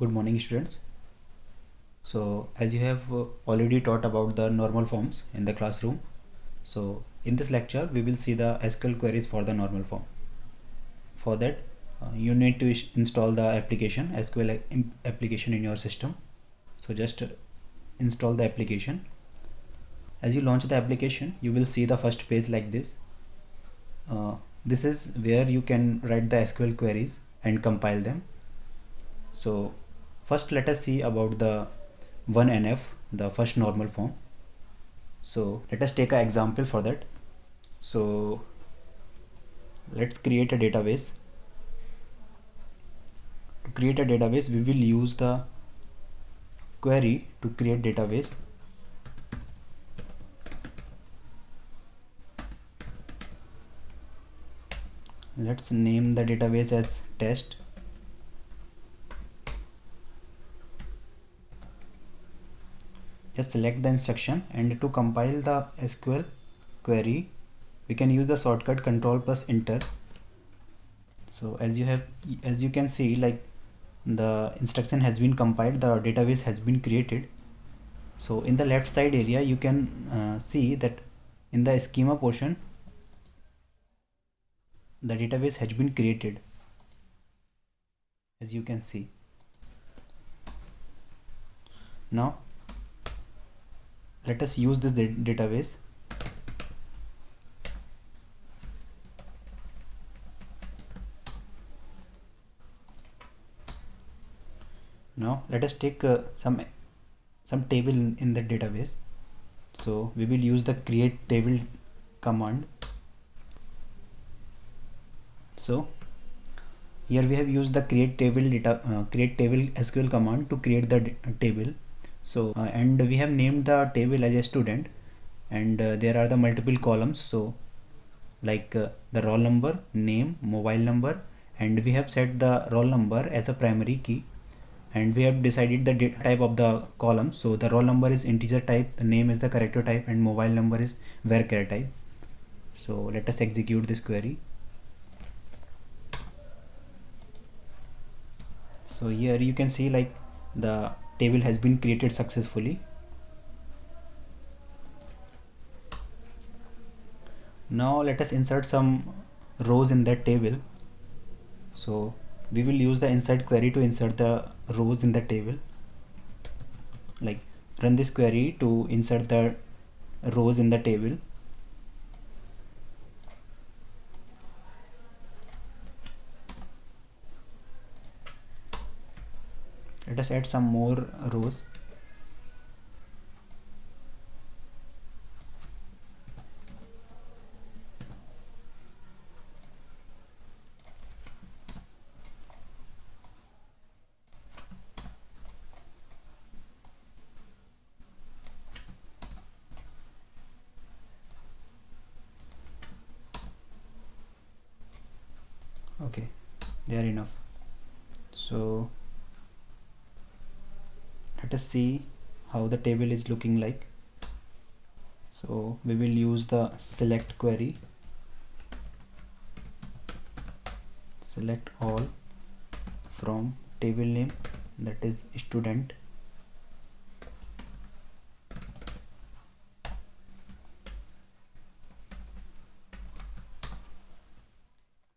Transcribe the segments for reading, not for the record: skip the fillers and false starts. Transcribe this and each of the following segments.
Good morning, students. So as you have already taught about the normal forms in the classroom, so in this lecture we will see the SQL queries for the normal form. For that you need to install the application SQL application in your system. So just install the application. As you launch the application, you will see the first page like this. This is where you can write the SQL queries and compile them. So first let us see about the 1NF, the first normal form. So let us take an example for that. So let's create a database. To create a database, we will use the query to create database. Let's name the database as test. Just select the instruction, and to compile the SQL query we can use the shortcut Control plus Enter. So as you can see, like the instruction has been compiled, the database has been created. So in the left side area you can see that in the schema portion the database has been created, as you can see. Now let us use this database. Now let us take some table in the database. So we will use the create table command. So here we have used the create table SQL command to create the table. So and we have named the table as a student, and there are the multiple columns. So like the roll number, name, mobile number, and we have set the roll number as a primary key, and we have decided the type of the column. So the roll number is integer type, the name is the character type, and mobile number is varchar type. So let us execute this query. So here you can see like the table has been created successfully. Now let us insert some rows in that table. So we will use the insert query to insert the rows in the table. Like run this query to insert the rows in the table. Let us add some more rows. Okay, they are enough. So let us see how the table is looking like. So we will use the select query. Select all from table name, that is student.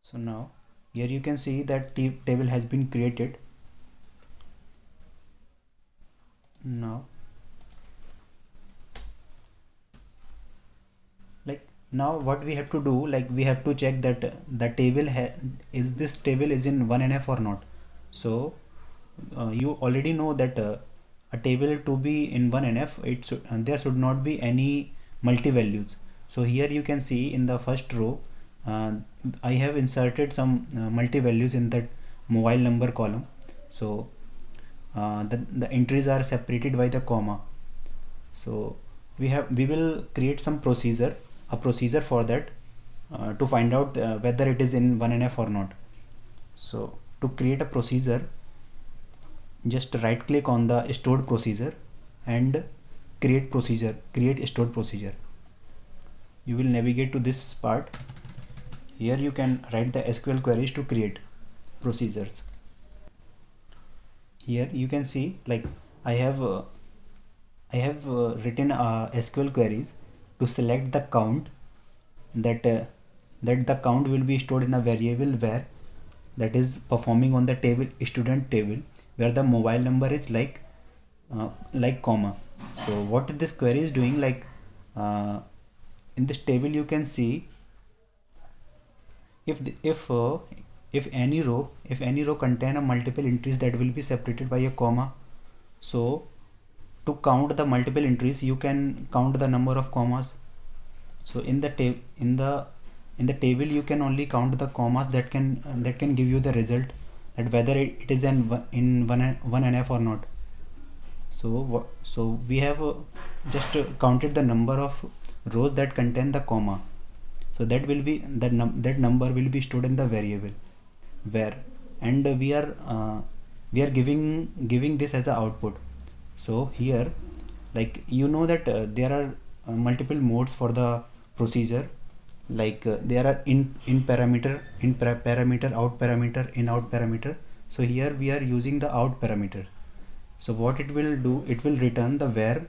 So now here you can see that table has been created. Now now what we have to do, like we have to check that the table is this table is in 1NF or not. So you already know that a table to be in 1NF, there should not be any multi values. So here you can see in the first row I have inserted some multi values in that mobile number column. So the entries are separated by the comma. So we will create some a procedure for that to find out whether it is in 1NF or not. So to create a procedure, just right click on the stored procedure and create stored procedure. You will navigate to this part. Here you can write the SQL queries to create procedures. Here you can see, like I have written SQL queries to select the count, that the count will be stored in a variable where, that is performing on the table, student table, where the mobile number is like comma. So what this query is doing, like in this table you can see, if the, if any row contain a multiple entries that will be separated by a comma, so to count the multiple entries you can count the number of commas. So in the table you can only count the commas that can give you the result, that whether it is in one NF or not. So we have just counted the number of rows that contain the comma. So that will be that number will be stored in the variable where, and we are giving this as the output. So here, like that there are multiple modes for the procedure, like there are in parameter, parameter, out parameter, in out parameter. So here we are using the out parameter. So what it will do, it will return the where.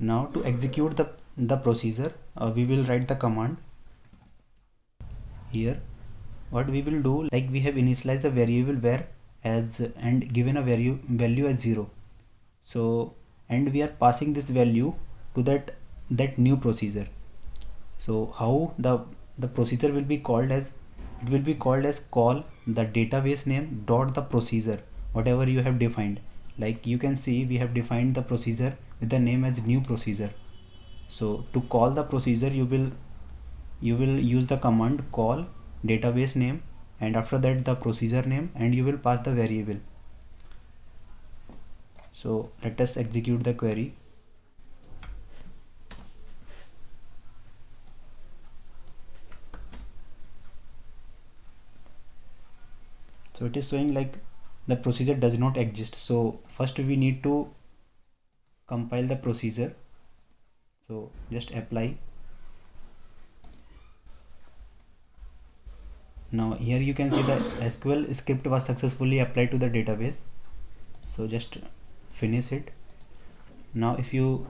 Now to execute the procedure, we will write the command. Here what we will do, like we have initialized the variable where as, and given a value as 0. So and we are passing this value to that new procedure. So how the procedure will be called as, it will be called as call the database name dot the procedure, whatever you have defined. Like you can see we have defined the procedure with the name as new procedure. So to call the procedure you will use the command call database name, and after that the procedure name, and you will pass the variable. So let us execute the query. So it is showing like the procedure does not exist. So first we need to compile the procedure. So just apply. Now here you can see the SQL script was successfully applied to the database. So just finish it. Now if you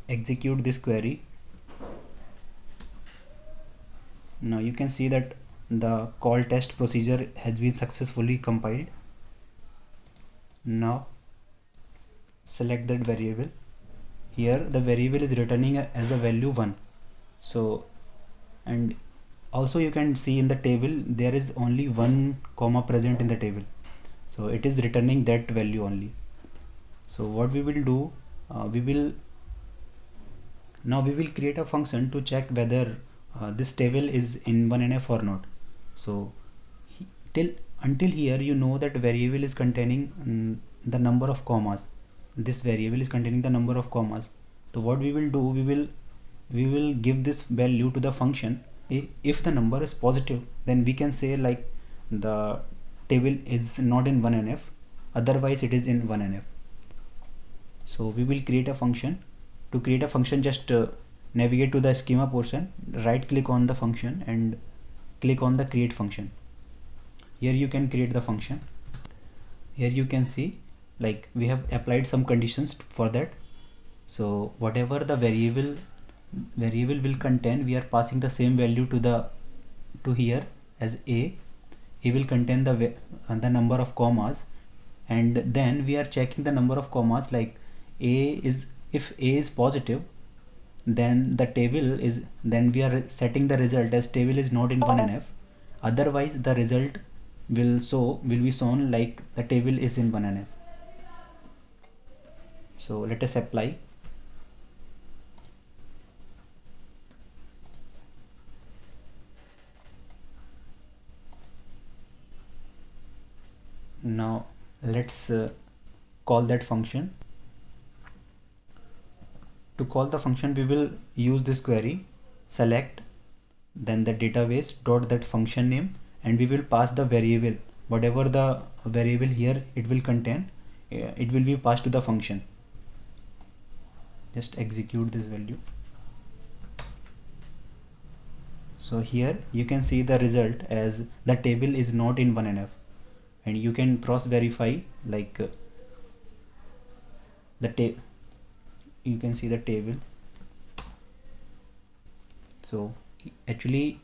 execute this query, now you can see that the call test procedure has been successfully compiled. Now select that variable. Here the variable is returning as a value 1. So, and also you can see in the table there is only one comma present in the table, so it is returning that value only. So what we will do, we will create a function to check whether this table is in 1NF or not. So until here you know that variable is containing the number of commas. This variable is containing the number of commas. So what we will do, we will give this value to the function. If the number is positive, then we can say like the table is not in 1NF, otherwise it is in 1NF. So we will create a function. To create a function, just navigate to the schema portion, right click on the function and click on the create function. Here you can create the function. Here you can see like we have applied some conditions for that. So whatever the variable will contain, we are passing the same value to here as a will contain the number of commas, and then we are checking the number of commas, like if a is positive, then the table is, then we are setting the result as table is not in 1NF, otherwise the result will be shown like the table is in 1NF. So let us apply. Now let's call that function. To call the function, we will use this query select, then the database dot that function name, and we will pass the variable, whatever the variable here it will contain, it will be passed to the function. Just execute this value. So here you can see the result as the table is not in 1NF, and you can cross verify like you can see the table. So actually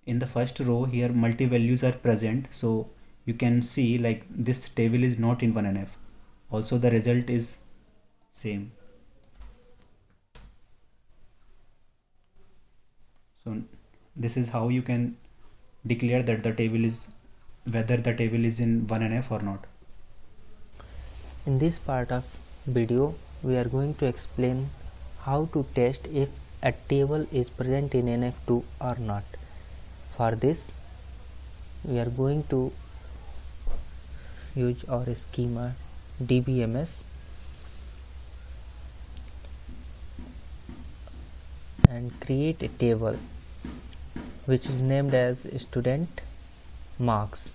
in the first row here multi values are present, so you can see like this table is not in 1NF. Also the result is same. So this is how you can declare that the table is, whether the table is in 1NF or not. In this part of video, we are going to explain how to test if a table is present in NF2 or not. For this, we are going to use our schema DBMS and create a table which is named as student marks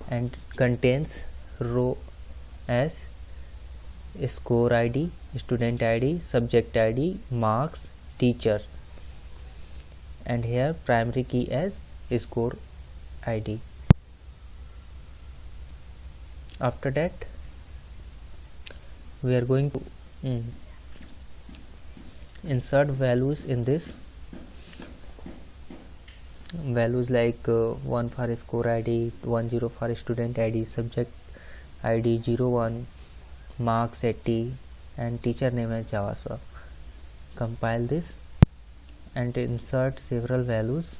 and contains row as score ID, student ID, subject ID, marks, teacher, and here primary key as score ID. After that, we are going to insert values in this. Values like 1 for score ID, 10 for student ID, subject ID 01, marks 80, and teacher name as JavaScript. Compile this and insert several values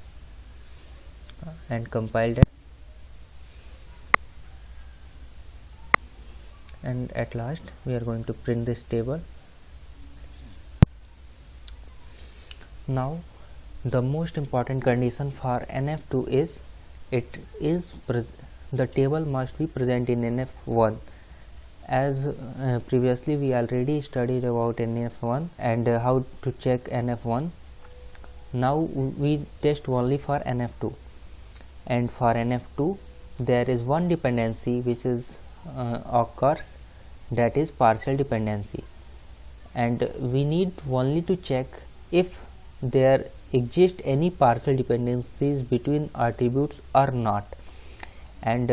and compile that, and at last we are going to print this table. Now the most important condition for NF2 is the table must be present in NF1. As previously we already studied about NF1 and how to check NF1. Now we test only for NF2, and for NF2 there is one dependency which is occurs, that is partial dependency, and we need only to check if there exist any partial dependencies between attributes or not. And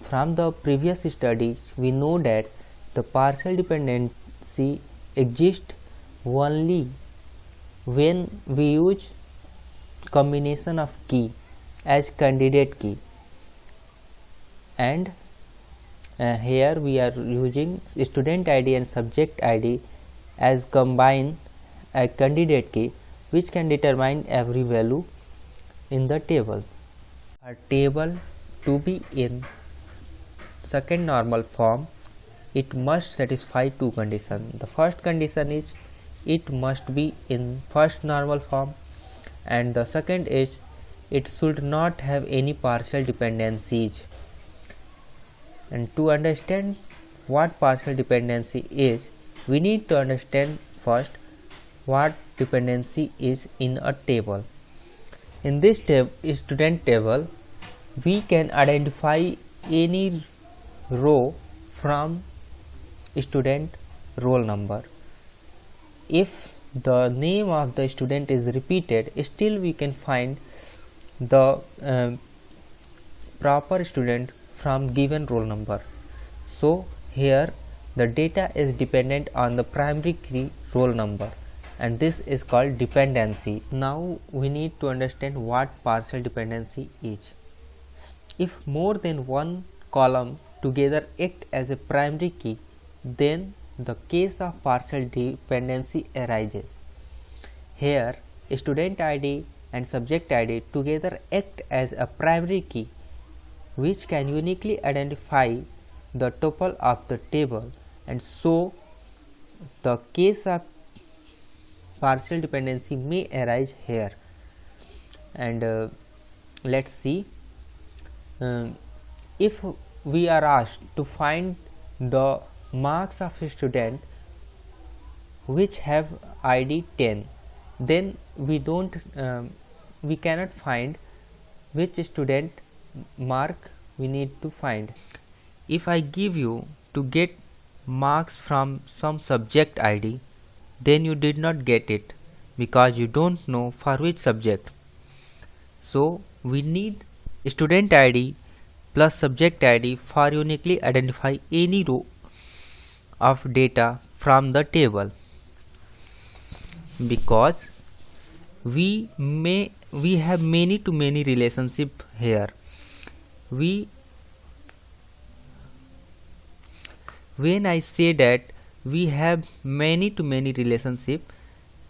from the previous studies we know that the partial dependency exists only when we use combination of key as candidate key, and here we are using student ID and subject ID as combined a candidate key which can determine every value in the table. A table to be in second normal form, it must satisfy two conditions. The first condition is it must be in first normal form, and the second is it should not have any partial dependencies. And to understand what partial dependency is, we need to understand first what dependency is in a table. In this student table, we can identify any row from student roll number. If the name of the student is repeated, still we can find the proper student from given roll number. So here the data is dependent on the primary key roll number, and this is called dependency. Now we need to understand what partial dependency is. If more than one column together act as a primary key, then the case of partial dependency arises. Here student ID and subject ID together act as a primary key which can uniquely identify the tuple of the table, and so the case of partial dependency may arise here. And let's see, if we are asked to find the marks of a student which have ID 10, then we cannot find which student mark we need to find. If I give you to get marks from some subject ID, then you did not get it because you don't know for which subject. So we need student id plus subject id for uniquely identify any row of data from the table, because we have many to many relationship here. When I say that we have many to many relationship,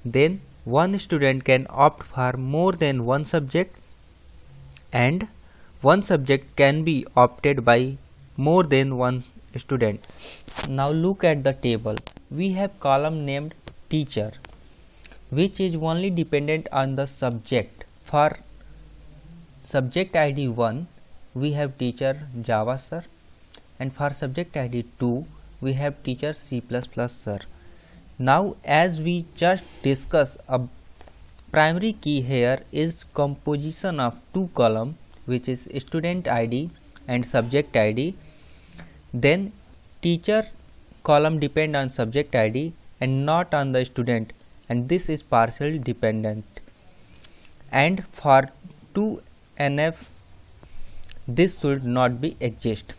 then one student can opt for more than one subject, and one subject can be opted by more than one student. Now look at the table. We have column named teacher, which is only dependent on the subject. For subject id 1 we have teacher Java sir, and for subject id 2 we have teacher C++ sir. Now as we just discussed, a primary key here is composition of two columns, which is student id and subject id. Then teacher column depend on subject id and not on the student, and this is partially dependent. And for 2NF this should not be exist.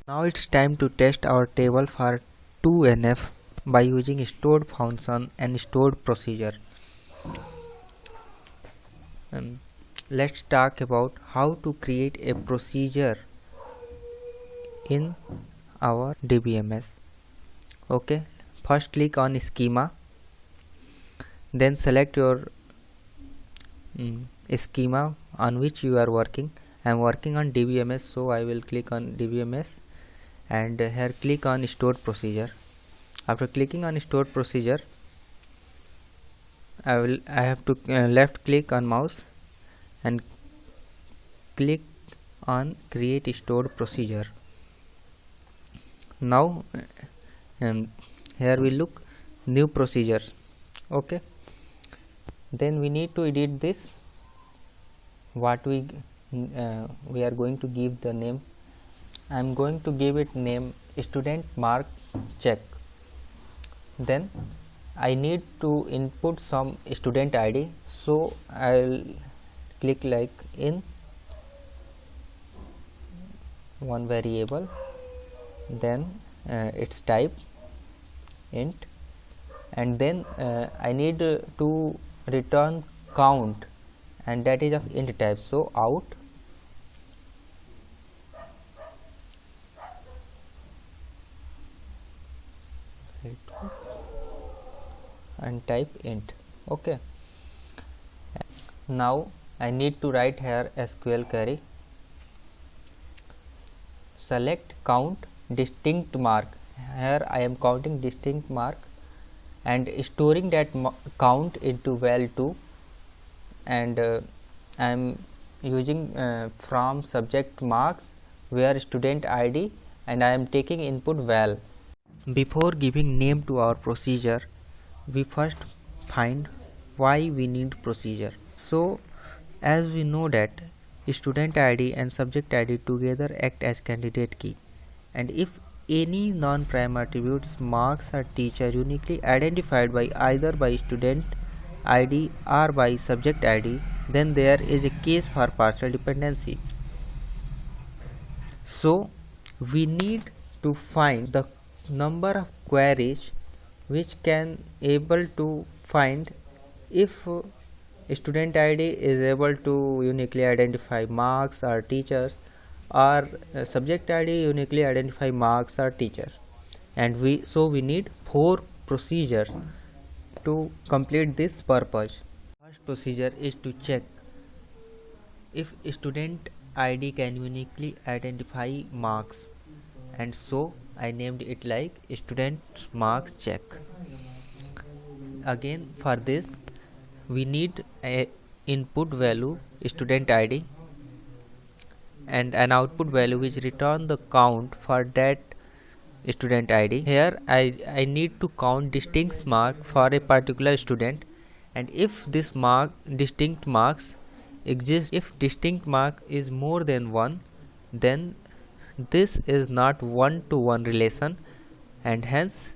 Now it's time to test our table for 2NF by using stored function and stored procedure. Let's talk about how to create a procedure in our DBMS. Okay, first click on schema, then select your schema on which you are working. I am working on DBMS, so I will click on DBMS, and here click on stored procedure. After clicking on stored procedure, I have to left click on mouse and click on create stored procedure. Now here we look new procedures. Okay, then we need to edit this. What we are going to give the name. I am going to give it name student mark check. Then I need to input some student id, so I will click like in one variable, then its type int, and then I need to return count, and that is of int type, so out and type int. Okay, now I need to write here SQL query. Select count distinct mark. Here I am counting distinct mark and storing that count into val2, and I am using from subject marks where student id, and I am taking input val. Before giving name to our procedure, we first find why we need procedure. So as we know that student id and subject id together act as candidate key, and if any non-prime attributes marks or teacher uniquely identified by either by student id or by subject id, then there is a case for partial dependency. So we need to find the number of queries which can able to find if student id is able to uniquely identify marks or teachers, or subject id uniquely identify marks or teacher, and we need 4 procedures to complete this purpose. First procedure is to check if student id can uniquely identify marks, and so I named it like student marks check. Again for this we need a input value student id and an output value which return the count for that student id. Here I need to count distinct mark for a particular student, and if this distinct marks exist, if distinct mark is more than one, then this is not one-to-one relation, and hence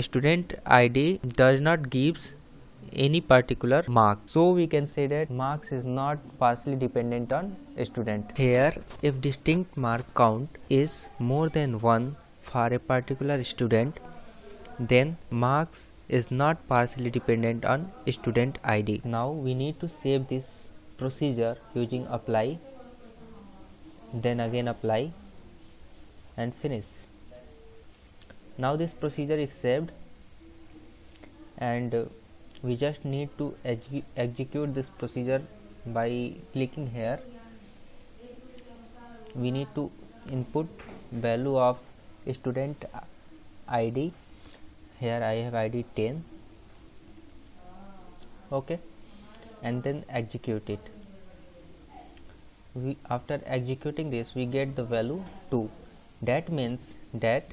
student id does not gives any particular mark. So we can say that marks is not partially dependent on student. Here, if distinct mark count is more than 1 for a particular student, then marks is not partially dependent on student ID. Now we need to save this procedure using apply, then again apply and finish. Now this procedure is saved, and we just need to execute this procedure by clicking here. We need to input value of student ID. Here I have ID 10. Okay, and then execute it. After executing this, we get the value 2. That means that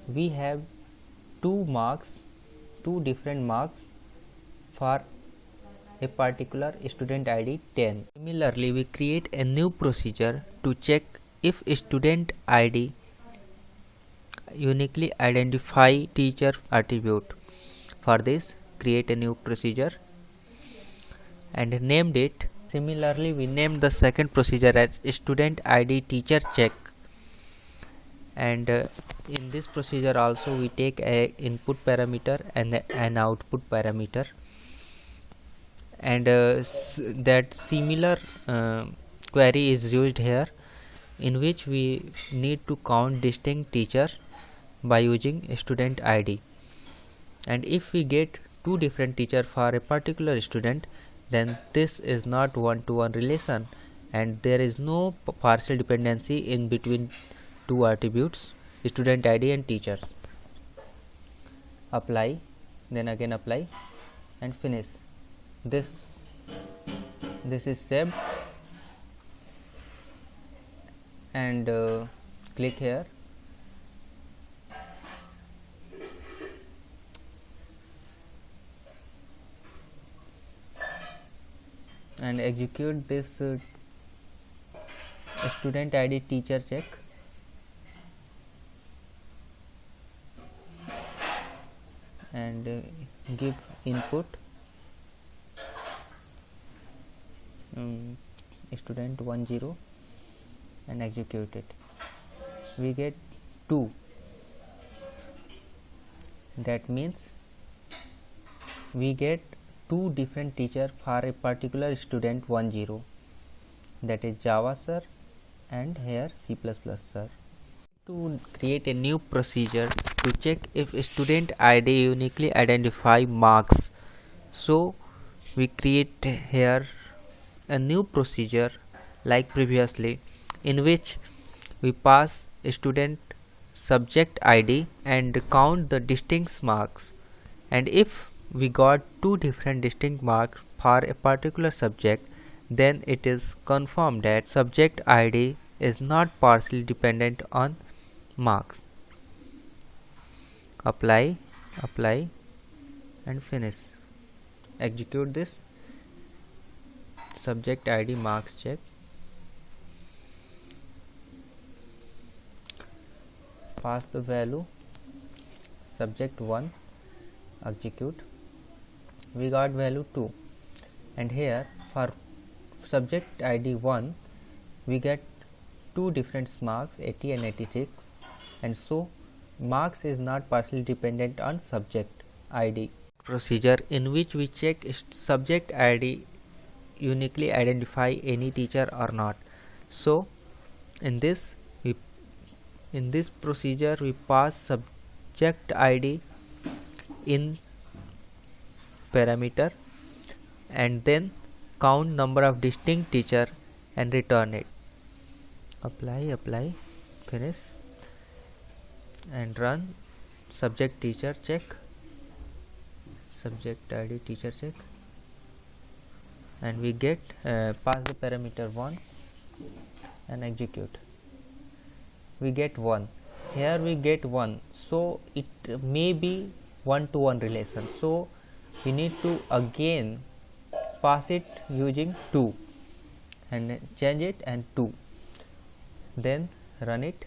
we have two different marks for a particular student ID 10. Similarly, we create a new procedure to check if student ID uniquely identify teacher attribute. For this, create a new procedure and named it. Similarly, we named the second procedure as student ID teacher check, and in this procedure also we take a input parameter and an output parameter, and that similar query is used here, in which we need to count distinct teacher by using student ID. And if we get two different teacher for a particular student, then this is not one-to-one relation, and there is no partial dependency in between two attributes, student ID and teachers. Apply, then again apply and finish. This is saved, and click here. And execute this student ID teacher check. And give input student 10 and execute it. We get 2. That means we get two different teacher for a particular student 10, that is Java sir and here C++ sir. To create a new procedure to check if student ID uniquely identify marks, so we create here a new procedure like previously, in which we pass student subject ID and count the distinct marks, and if we got two different distinct marks for a particular subject, then it is confirmed that subject ID is not partially dependent on marks. Apply and finish. Execute this subject ID marks check. Pass the value subject 1, execute. We got value 2, and here for subject ID 1 we get two different marks 80 and 86, and so marks is not partially dependent on subject ID. Procedure in which we check subject ID uniquely identify any teacher or not. So in this procedure we pass subject ID in parameter and then count number of distinct teacher and return it. Apply, finish and run subject teacher check, subject ID teacher check, and we get pass the parameter 1 and execute. We get 1. Here we get 1, so it may be one-to-one relation, so we need to again pass it using 2 and change it and 2, then run it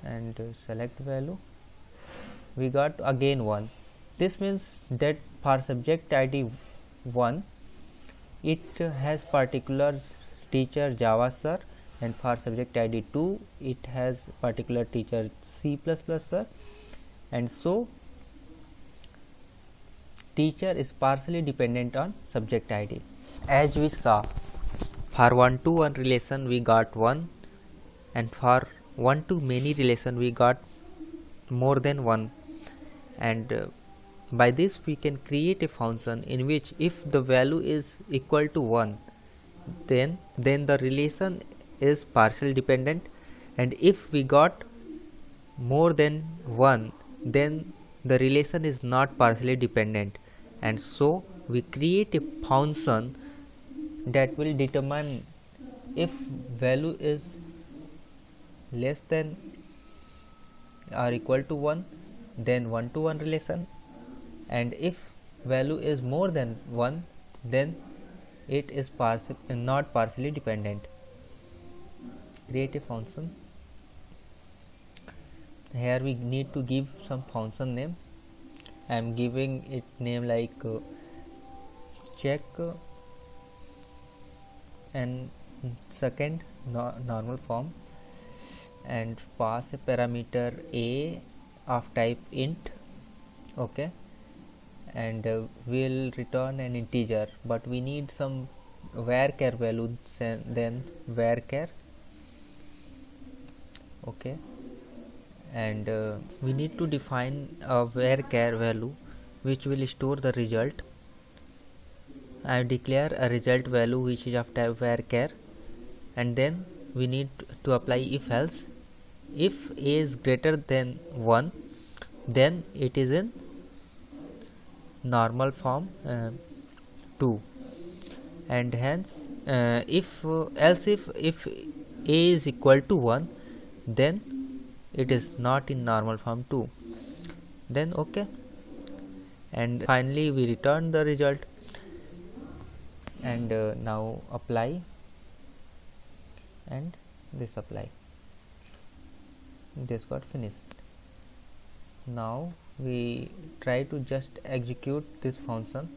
and select value we got again 1. This means that for subject id 1 it has particular teacher Java sir, and for subject id 2 it has particular teacher C++ sir, and so teacher is partially dependent on subject id. As we saw, for one-to-one relation we got 1, and for one-to-many relation we got more than 1, and by this we can create a function in which if the value is equal to 1, then the relation is partially dependent, and if we got more than 1, then the relation is not partially dependent, and so we create a function that will determine if value is less than or equal to 1, then one-to-one relation, and if value is more than 1, then it is not partially dependent. Create a function. Here we need to give some function name. I am giving it name like check and second normal form, and pass a parameter a of type int. Okay, and we'll return an integer, but we need some varchar value, then varchar. Okay, and we need to define a varchar value which will store the result. I declare a result value which is of type varchar, and then we need to apply if else. If a is greater than 1, then it is in normal form 2, and hence if a is equal to 1, then it is not in normal form 2. Then okay, and finally we return the result, and now apply, and this apply, this got finished. Now we try to just execute this function.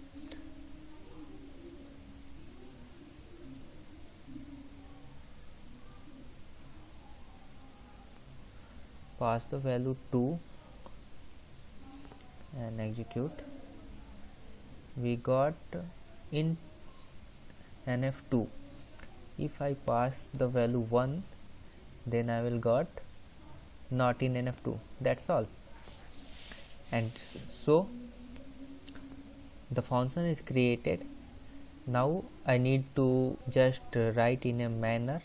Pass the value 2 and execute. We got in nf2. If I pass the value 1, then I will got not in nf2. That's all. And so the function is created. Now I need to just write in a manner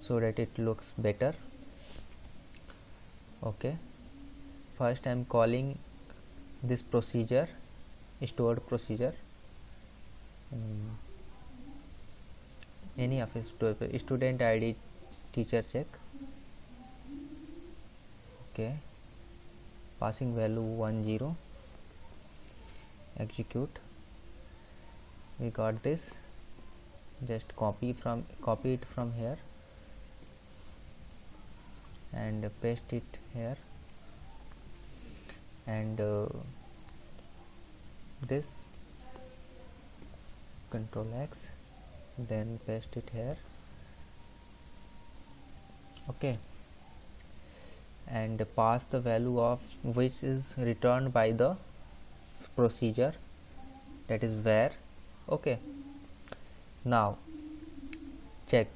so that it looks better. Okay, first I am calling this procedure, stored procedure, any of a student id teacher check. Okay, passing value 10, execute. We got this. Just copy it from here and paste it here, and this Control X, then paste it here. Okay, and pass the value of which is returned by the procedure, that is var. Okay, now check.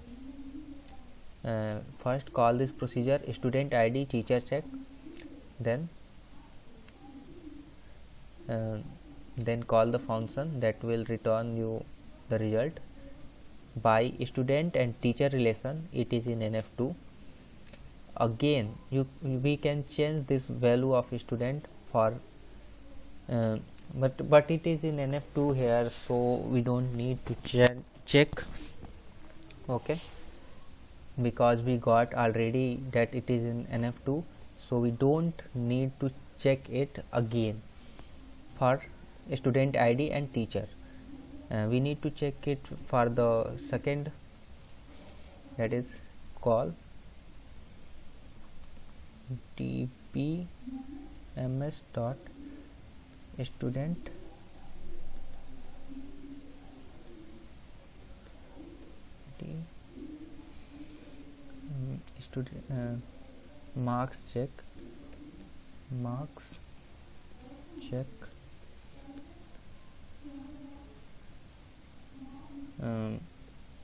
First call this procedure student id teacher check, then call the function that will return you the result. By student and teacher relation, it is in nf2. Again we can change this value of student for but it is in nf2 here, so we don't need to check. Okay, because we got already that it is in nf2, so we don't need to check it again for student id and teacher. We need to check it for the second, that is call dp ms dot student student marks check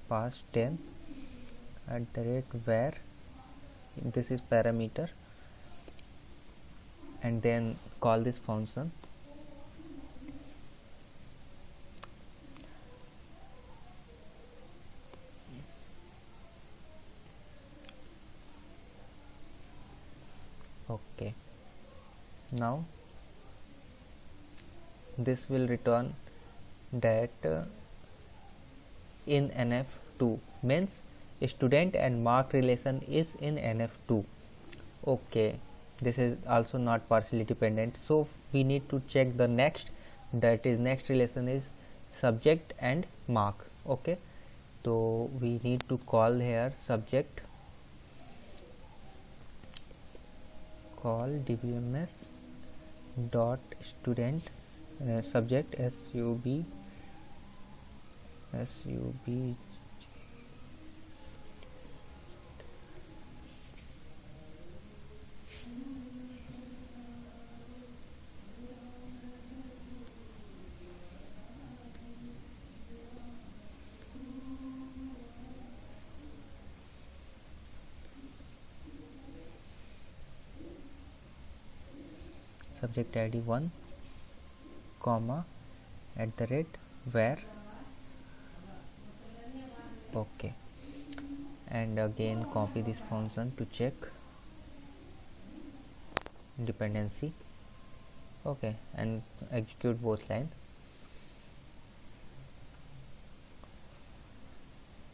pass 10 at the rate where, this is parameter, and then call this function. Okay, now this will return that in NF2, means student and mark relation is in NF2. Okay, this is also not partially dependent, so we need to check the next, that is next relation is subject and mark. Okay, so we need to call here subject, call dbms dot student subject sub subject id 1 comma at the rate where. Okay, and again copy this function to check dependency. Okay, and execute both lines,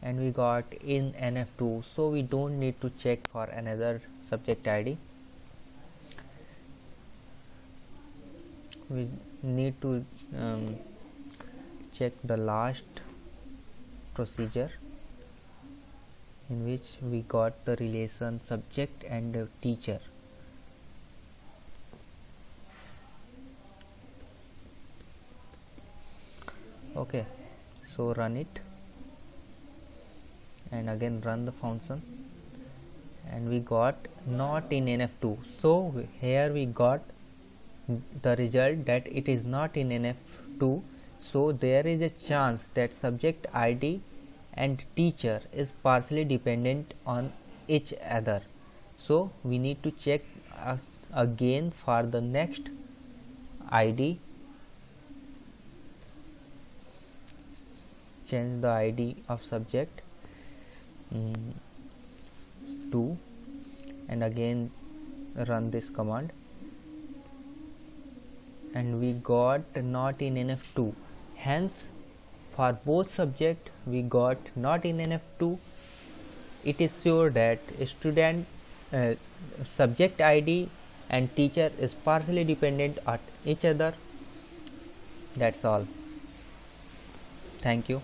and we got in NF2, so we don't need to check for another subject ID. We need to check the last procedure in which we got the relation subject and teacher. Okay, so run it and again run the function, and we got not in NF2, so here we got the result that it is not in NF2, so there is a chance that subject ID and teacher is partially dependent on each other. So we need to check again for the next ID, change the ID of subject 2 and again run this command, and we got not in NF2, hence for both subject we got not in NF2. It is sure that student subject ID and teacher is partially dependent on each other. That's all. Thank you.